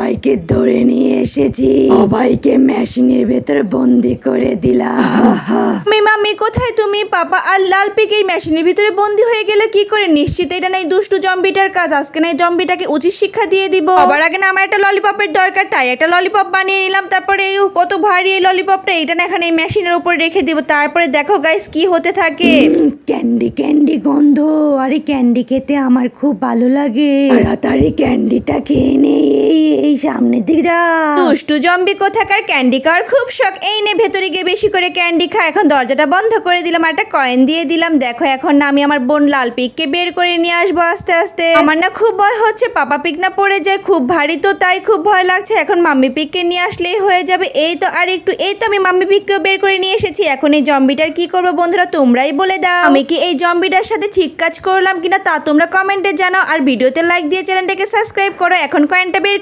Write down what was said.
সবাইকে ধরে নিয়ে এসেছি, সবাইকে মেশিনের ভেতরে বন্দি করে দিলাম। মাম্মি কোথায় তুমি? পাপা আর লাল পিক এই মেশিনের ভিতরে বন্দি হয়ে গেল কি করে? নিশ্চিত এটা নাই দুষ্টু জম্বিটার কাজ। আজকে না এই জম্বিটাকে উচিত শিক্ষা দিয়ে দিব। সবার আগে না আমার একটা ললিপপের দরকার, তাই একটা ললিপপ বানিয়ে নিলাম। তারপরে এই কত ভারী এই ললিপপটা, এটা না এখানে এই মেশিনের উপর রেখে দিব। তারপরে দেখো গাইস কি হতে থাকে। ক্যান্ডি ক্যান্ডি গন্ধ, আরে ক্যান্ডি খেতে আমার খুব ভালো লাগে। তাড়াতাড়ি ক্যান্ডিটা খেয়ে নেই। এই সামনের দিকে যা। দুষ্টু জম্বি কোথাকার, ক্যান্ডি খাওয়ার খুব শখ। এই নে ভেতরে গিয়ে বেশি করে ক্যান্ডি খা। এখন দরজাটা বন্ধ করে দিলাম, আর একটা কয়েন দিয়ে দিলাম। দেখো এখন না আমি আমার বোন লাল পিককে বের করে নিয়ে আসবো আস্তে আস্তে। আমার না খুব ভয় হচ্ছে পাপা পিক না পড়ে যায়, খুব ভারী তো তাই খুব ভয় লাগছে। এখন মাম্মি পিককে নিয়ে আসলেই হয়ে যাবে। এই তো আর একটু, এই তো আমি মাম্মি পিককেও বের করে নিয়ে এসেছি। এখন এই জম্বিটার কি করবো বন্ধুরা তোমরাই বলে দাও। আমি কি এই জম্বিটার সাথে ঠিক কাজ করলাম কিনা তা তোমরা কমেন্টে জানাও, আর ভিডিওতে লাইক দিয়ে চ্যানেলটাকে সাবস্ক্রাইব করো। এখন কয়েনটা বের